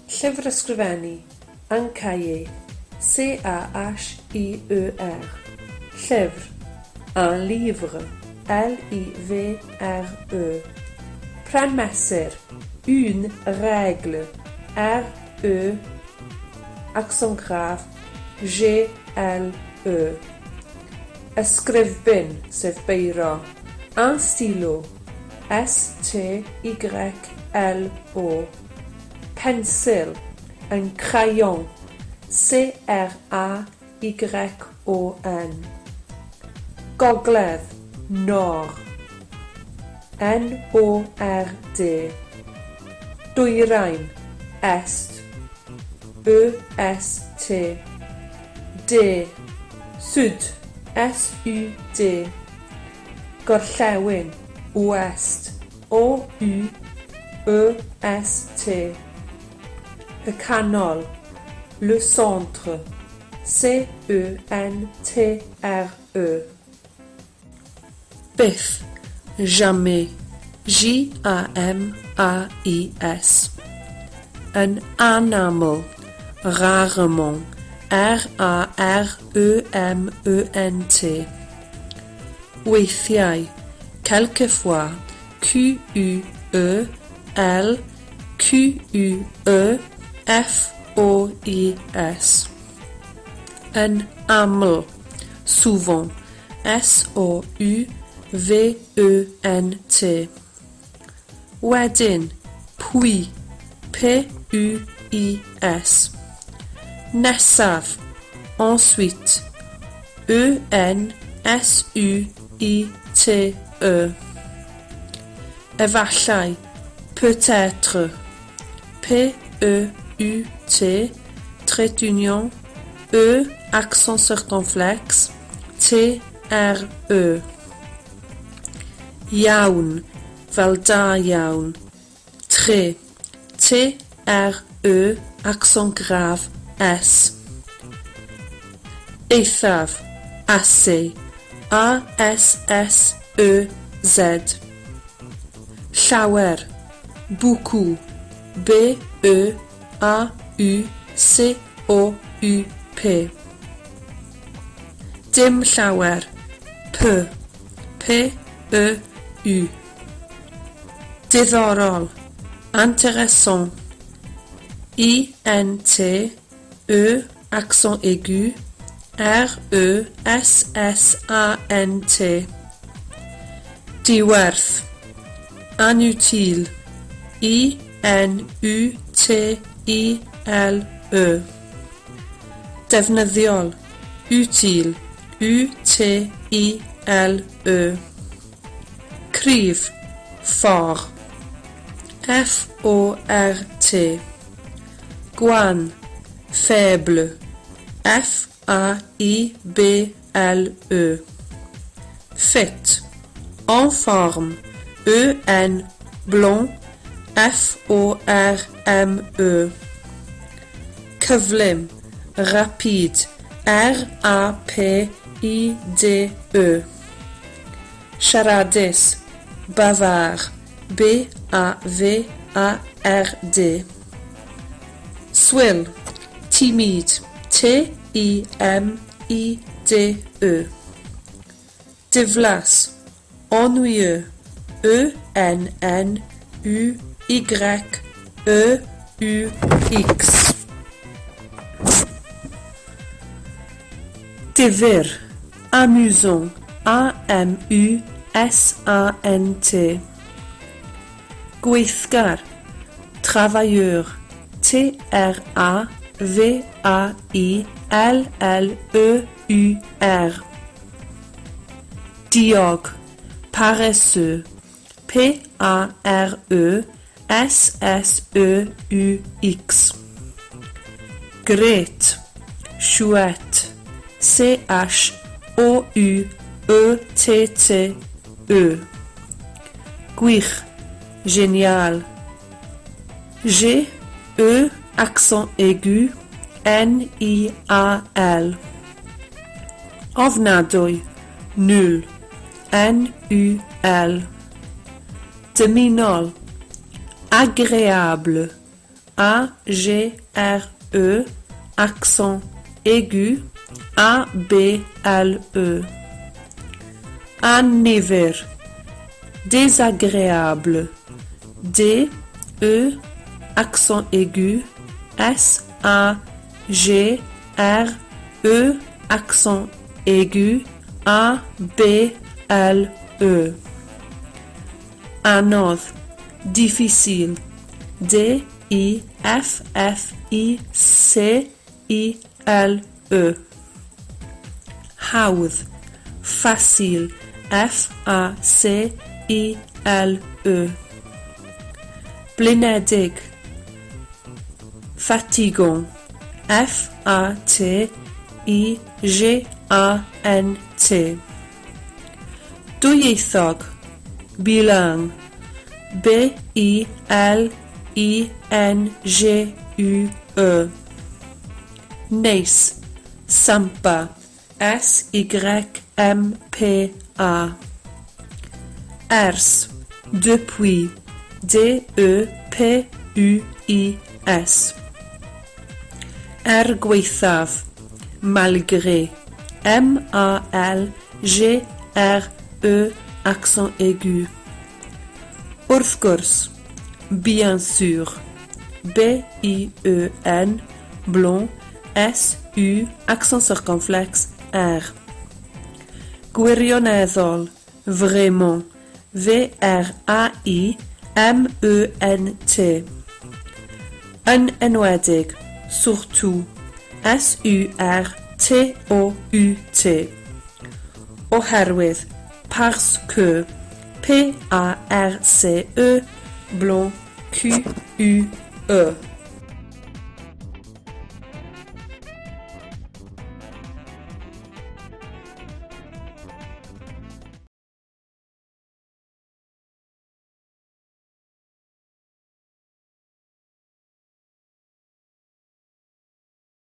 Llyfr ysgrifennu, un cahier, C-A-H-I-E-R. Llyfr, un livre, L-I-V-R-E. Pren mesur, une règle, R-E, accent grave, G-L-E. Ysgrifbyn, sef beiro, un stylo, S-T-Y-L-O. Pensil, un crayon, C-R-A-Y-O-N. Gogledd, nord, N-O-R-D. Dwyrain, est, E-S-T. De, sud, S-U-D. Gorllewin, ouest, O-U-E-S-T. Y canol, le centre, C-E-N-T-R-E. Biff, jamais, J-A-M-A-I-S. Un animal, rarement, R-A-R-E-M-E-N-T. Weithiau, quelquefois, Q-U-E-L, Q-U-E-F-O-I-S. Un aml, souvent, S-O-U-V-E-N-T. Wedyn, puis, P-U-I-S. Nesaf, ensuite, E-N-S-U-I-T-E. Efallai, peut-être, P-E-U-T, trait d'union, E, accent circonflexe, T-R-E. Iawn, fel da iawn, tre, T-R-E, accent grave, S. Eithaf, assez, A-S-S-E-Z. Llawer, beaucoup, B-E-A-U-C-O-U-P. Dim llawer, P, P-E-U. Diddorol, intéressant, I-N-T-E, accent aigu, R-E-S-S-A-N-T. Diwerth, inutile, I-N-U-T-I-L-E. Defnyddiol, utile, U-T-I-L-E. Cryf, fort, F-O-R-T. Gwan, faible, F-A-I-B-L-E. Fit, en forme, E-N, blond, F-O-R-M-E. Cyflym, rapide, R-A-P-I-D-E. Siaradus, bavard, B-A-V-A-R-D. Swill, timide, T-I-M-I-D-E. Diflas, ennuyeux, E-N-N-U-Y-E-U-X. Difyr, amusant, A-M-U-S-A-N-T. Gweithgar, travailleur, T-R-A-V-A-I-L-L-E-U-R. Diog, paresseux, P-A-R-E-S-S-E-U-X. Great, chouette, C-H-O-U-E-T-T-E. Gwych, génial, G-E, accent aigu, N-I-A-L. Ofnadwy, nul, N-U-L. Dymunol, agréable, A-G-R-E, accent aigu, A-B-L-E. Anniver, désagréable, D-E, accent aigu, S-A-G-R-E, accent aigu, A-B-L-E. Anodd, difficile, D-I-F-F-I-C-I-L-E. Hawdd, facile, F-A-C-I-L-E. Blinedig, fatigant, F-A-T-I-G-A-N-T. Dwyieithog, bilingue, B-I-L-I-N-G-U-E. Neis, sympa, S-Y-M-P-A. Ers, depuis, D-E-P-U-I-S. Gwaethaf, malgré, M-A-L-G-R-E, accent aigu. Wrth gwrs, bien sûr, B-I-E-N, blond, S-U, accent circonflexe, R. Gwirioneddol, vraiment, V-R-A-I-M-E-N-T. Yn enwedig, surtout, S-U-R-T-O-U-T. Oherwydd, parce que, P-A-R-C-E, blond, Q-U-E.